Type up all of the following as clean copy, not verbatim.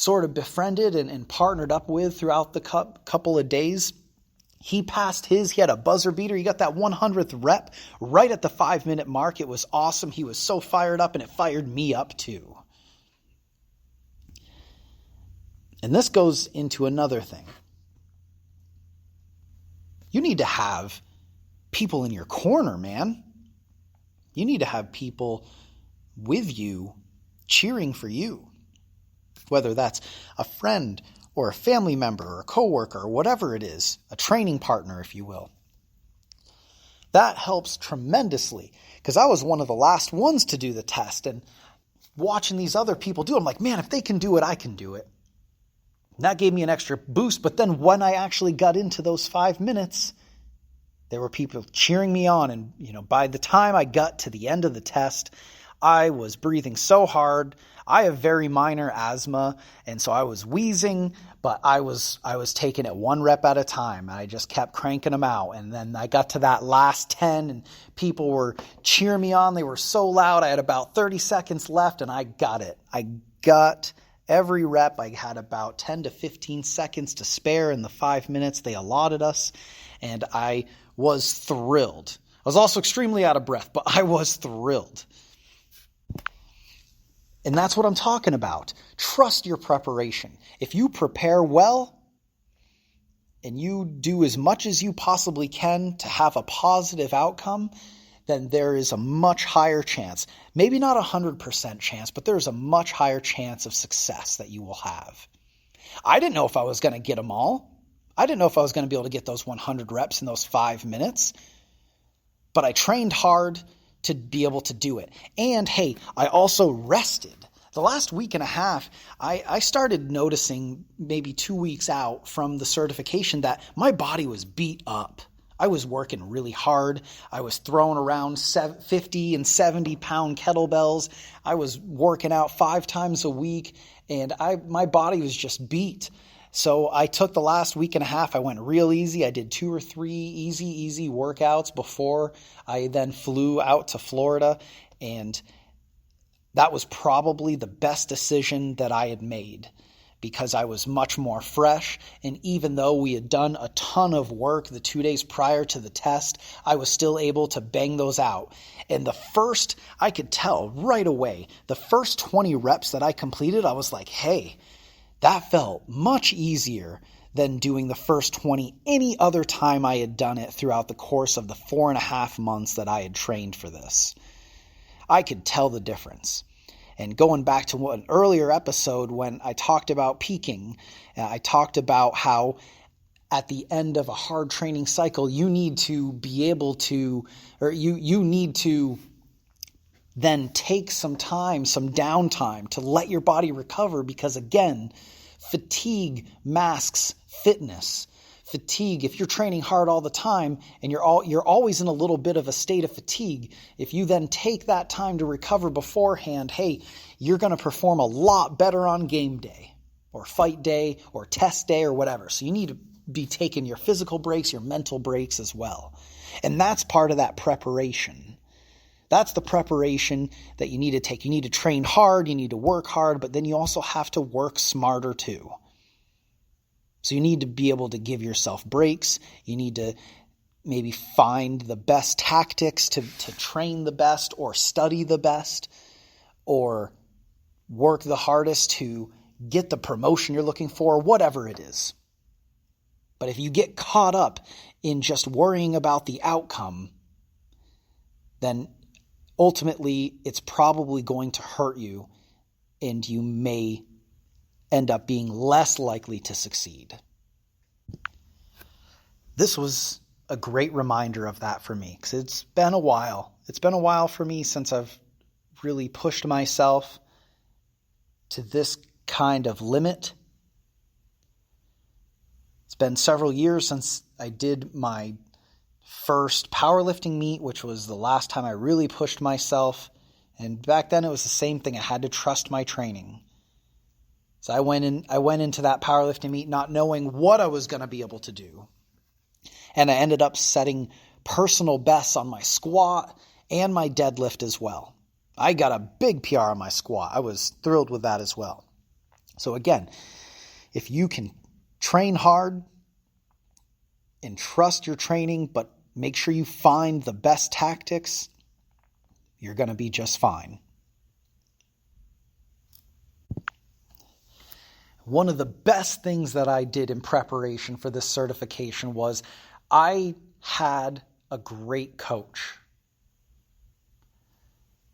sort of befriended and partnered up with throughout the couple of days, he passed his. He had a buzzer beater. He got that 100th rep right at the 5-minute mark. It was awesome. He was so fired up, and it fired me up too. And this goes into another thing. You need to have people in your corner, man. You need to have people with you cheering for you. Whether that's a friend or a family member or a coworker or whatever it is, a training partner, if you will. That helps tremendously, because I was one of the last ones to do the test, and watching these other people do it, I'm like, man, if they can do it, I can do it. And that gave me an extra boost. But then when I actually got into those 5 minutes, there were people cheering me on. And, by the time I got to the end of the test, I was breathing so hard. I have very minor asthma, and so I was wheezing, but I was taking it 1 rep at a time. I just kept cranking them out. And then I got to that last 10, and people were cheering me on. They were so loud. I had about 30 seconds left, and I got it. I got every rep. I had about 10 to 15 seconds to spare in the 5 minutes they allotted us, and I was thrilled. I was also extremely out of breath, but I was thrilled. And that's what I'm talking about. Trust your preparation. If you prepare well and you do as much as you possibly can to have a positive outcome, then there is a much higher chance, maybe not 100% chance, but there's a much higher chance of success that you will have. I didn't know if I was going to get them all. I didn't know if I was going to be able to get those 100 reps in those 5 minutes, but I trained hard to be able to do it. And hey, I also rested. The last week and a half, I started noticing maybe 2 weeks out from the certification that my body was beat up. I was working really hard. I was throwing around 50 and 70 pound kettlebells. I was working out 5 times a week, and my body was just beat. So I took the last week and a half. I went real easy. I did 2 or 3 easy workouts before I then flew out to Florida. And that was probably the best decision that I had made, because I was much more fresh. And even though we had done a ton of work the 2 days prior to the test, I was still able to bang those out. And I could tell right away, the first 20 reps that I completed, I was like, hey, that felt much easier than doing the first 20 any other time I had done it throughout the course of the 4.5 months that I had trained for this. I could tell the difference. And going back to an earlier episode when I talked about peaking, I talked about how at the end of a hard training cycle, you need to be able to, or you need to then take some time, some downtime to let your body recover, because again, fatigue masks fitness. Fatigue, if you're training hard all the time and you're always in a little bit of a state of fatigue, if you then take that time to recover beforehand, hey, you're going to perform a lot better on game day or fight day or test day or whatever. So you need to be taking your physical breaks, your mental breaks as well. And that's part of that preparation. That's the preparation that you need to take. You need to train hard, you need to work hard, but then you also have to work smarter too. So you need to be able to give yourself breaks. You need to maybe find the best tactics to train the best, or study the best, or work the hardest to get the promotion you're looking for, whatever it is. But if you get caught up in just worrying about the outcome, then ultimately it's probably going to hurt you, and you may end up being less likely to succeed. This was a great reminder of that for me, because it's been a while. It's been a while for me since I've really pushed myself to this kind of limit. It's been several years since I did my first powerlifting meet, which was the last time I really pushed myself. And back then it was the same thing. I had to trust my training. So I went into that powerlifting meet not knowing what I was going to be able to do. And I ended up setting personal bests on my squat and my deadlift as well. I got a big PR on my squat. I was thrilled with that as well. So again, if you can train hard and trust your training, but make sure you find the best tactics, you're going to be just fine. One of the best things that I did in preparation for this certification was I had a great coach.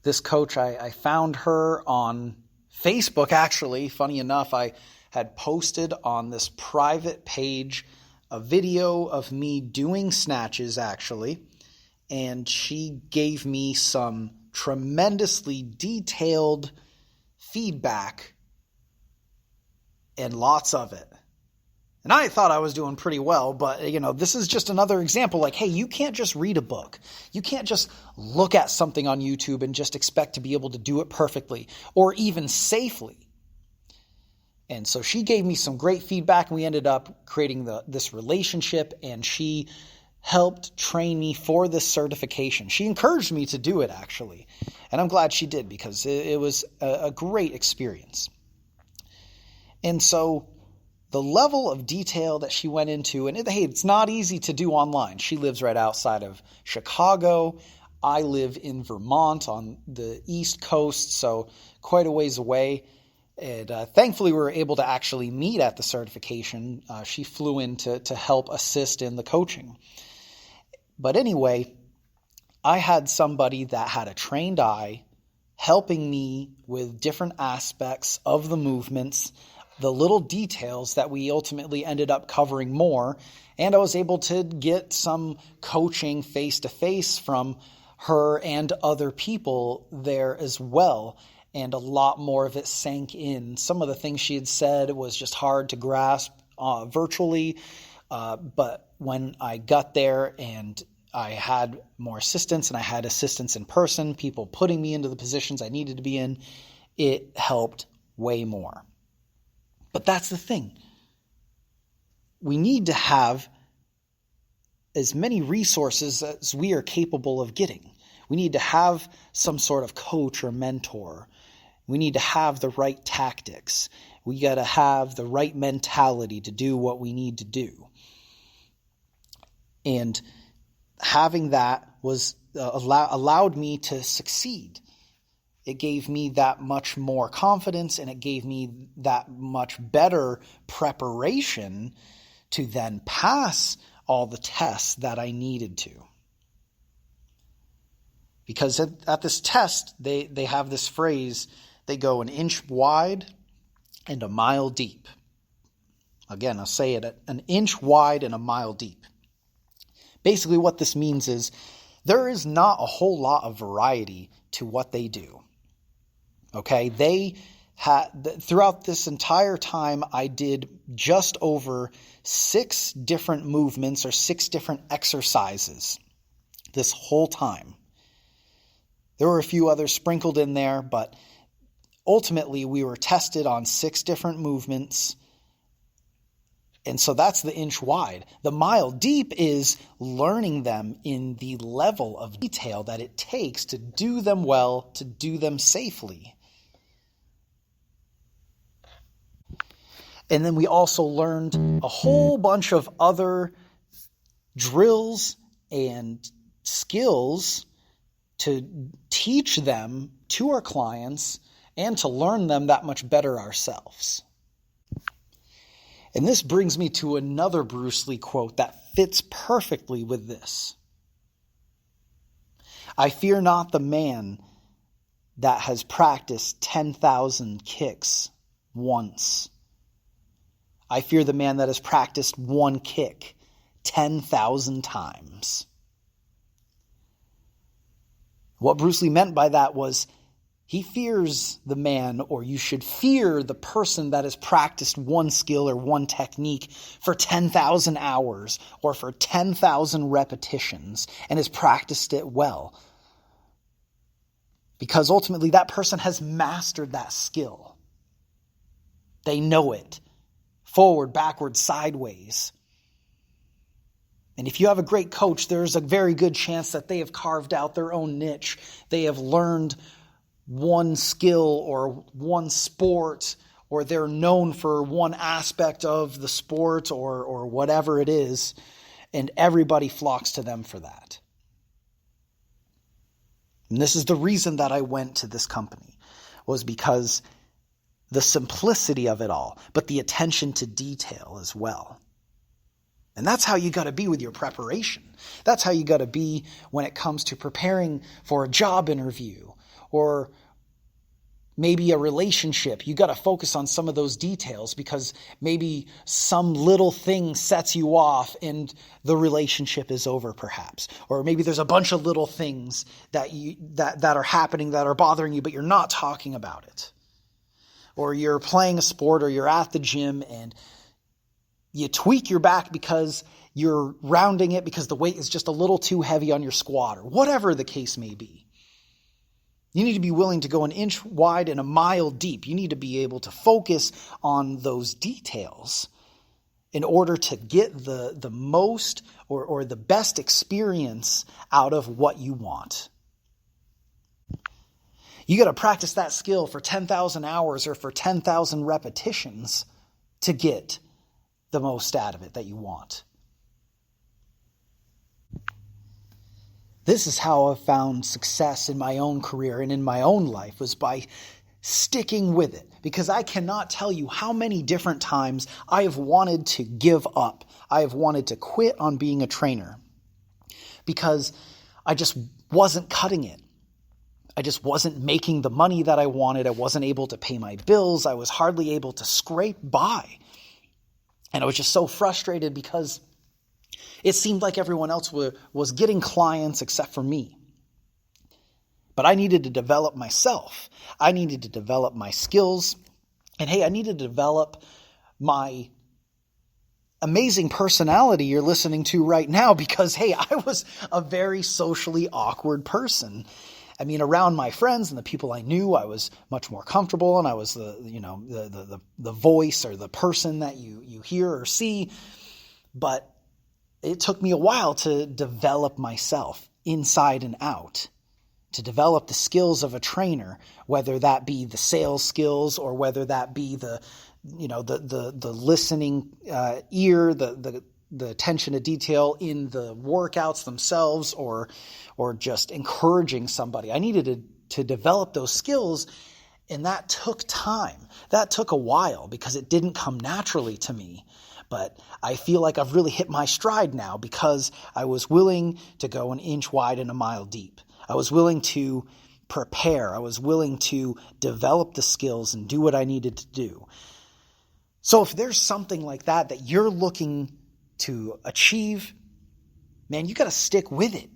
This coach, I found her on Facebook, actually. Funny enough, I had posted on this private page a video of me doing snatches, actually, and she gave me some tremendously detailed feedback and lots of it. And I thought I was doing pretty well, but this is just another example. Like, hey, you can't just read a book. You can't just look at something on YouTube and just expect to be able to do it perfectly or even safely. And so she gave me some great feedback, and we ended up creating this relationship, and she helped train me for this certification. She encouraged me to do it, actually. And I'm glad she did, because it was a great experience. And so the level of detail that she went into, and hey, it's not easy to do online. She lives right outside of Chicago. I live in Vermont on the East Coast, so quite a ways away. And thankfully, we were able to actually meet at the certification. She flew in to help assist in the coaching. But anyway, I had somebody that had a trained eye helping me with different aspects of the movements, the little details that we ultimately ended up covering more, and I was able to get some coaching face-to-face from her and other people there as well, and a lot more of it sank in. Some of the things she had said was just hard to grasp virtually, but when I got there and I had more assistance, and I had assistance in person, people putting me into the positions I needed to be in, it helped way more. But that's the thing. We need to have as many resources as we are capable of getting. We need to have some sort of coach or mentor. We need to have the right tactics. We got to have the right mentality to do what we need to do. And having that was allowed me to succeed. It gave me that much more confidence, and it gave me that much better preparation to then pass all the tests that I needed to. Because at this test, they have this phrase, they go 1 inch wide and 1 mile deep. Again, I'll say it, 1 inch wide and 1 mile deep. Basically what this means is there is not a whole lot of variety to what they do. Okay, they had, throughout this entire time, I did just over 6 different movements or 6 different exercises this whole time. There were a few others sprinkled in there, but ultimately we were tested on 6 different movements. And so that's the inch wide. The mile deep is learning them in the level of detail that it takes to do them well, to do them safely. And then we also learned a whole bunch of other drills and skills to teach them to our clients and to learn them that much better ourselves. And this brings me to another Bruce Lee quote that fits perfectly with this. I fear not the man that has practiced 10,000 kicks once. I fear the man that has practiced one kick 10,000 times. What Bruce Lee meant by that was he fears the man, or you should fear the person that has practiced one skill or one technique for 10,000 hours or for 10,000 repetitions and has practiced it well. Because ultimately that person has mastered that skill. They know it. Forward, backward, sideways. And if you have a great coach, there's a very good chance that they have carved out their own niche. They have learned one skill or one sport or they're known for one aspect of the sport or whatever it is, and everybody flocks to them for that. And this is the reason that I went to this company, was because the simplicity of it all, but the attention to detail as well. And that's how you got to be with your preparation. That's how you got to be when it comes to preparing for a job interview or maybe a relationship. You got to focus on some of those details because maybe some little thing sets you off and the relationship is over perhaps. Or maybe there's a bunch of little things that are happening that are bothering you, but you're not talking about it. Or you're playing a sport or you're at the gym and you tweak your back because you're rounding it because the weight is just a little too heavy on your squat, or whatever the case may be. You need to be willing to go an inch wide and a mile deep. You need to be able to focus on those details in order to get the most or the best experience out of what you want. You got to practice that skill for 10,000 hours or for 10,000 repetitions to get the most out of it that you want. This is how I've found success in my own career and in my own life, was by sticking with it. Because I cannot tell you how many different times I have wanted to give up. I have wanted to quit on being a trainer because I just wasn't cutting it. I just wasn't making the money that I wanted. I wasn't able to pay my bills. I was hardly able to scrape by. And I was just so frustrated because it seemed like everyone else was getting clients except for me. But I needed to develop myself. I needed to develop my skills. And hey, I needed to develop my amazing personality you're listening to right now because, hey, I was a very socially awkward person. I mean, around my friends and the people I knew, I was much more comfortable, and I was the voice or the person that you hear or see. But it took me a while to develop myself inside and out, to develop the skills of a trainer, whether that be the sales skills or whether that be the listening ear, the attention to detail in the workouts themselves, or just encouraging somebody. I needed to develop those skills, and that took time. That took a while because it didn't come naturally to me. But I feel like I've really hit my stride now because I was willing to go an inch wide and a mile deep. I was willing to prepare. I was willing to develop the skills and do what I needed to do. So if there's something like that you're looking to achieve, man, you got to stick with it.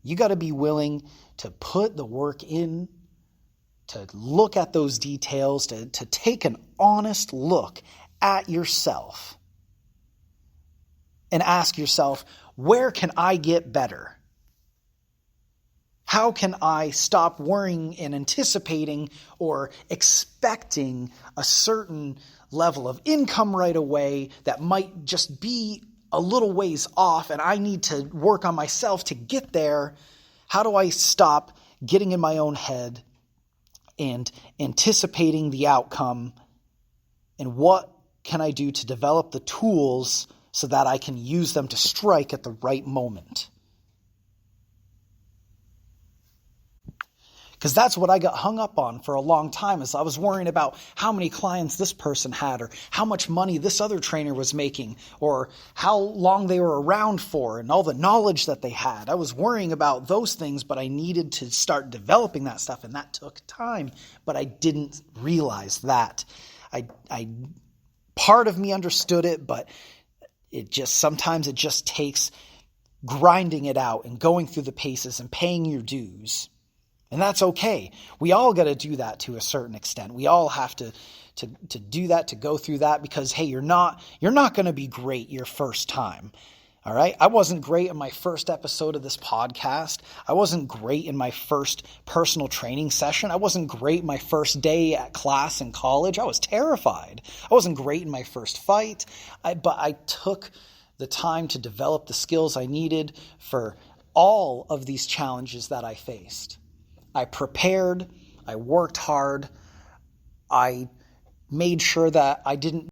You got to be willing to put the work in, to look at those details, to take an honest look at yourself and ask yourself, where can I get better? How can I stop worrying and anticipating or expecting a certain level of income right away that might just be a little ways off and I need to work on myself to get there? How do I stop getting in my own head and anticipating the outcome? And what can I do to develop the tools so that I can use them to strike at the right moment? Because that's what I got hung up on for a long time, is I was worrying about how many clients this person had, or how much money this other trainer was making, or how long they were around for, and all the knowledge that they had. I was worrying about those things, but I needed to start developing that stuff, and that took time. But I didn't realize that. Part of me understood it, but sometimes it just takes grinding it out and going through the paces and paying your dues. And that's okay. We all got to do that to a certain extent. We all have to do that, to go through that, because, hey, you're not going to be great your first time. All right? I wasn't great in my first episode of this podcast. I wasn't great in my first personal training session. I wasn't great my first day at class in college. I was terrified. I wasn't great in my first fight. But I took the time to develop the skills I needed for all of these challenges that I faced. I prepared, I worked hard, I made sure that I didn't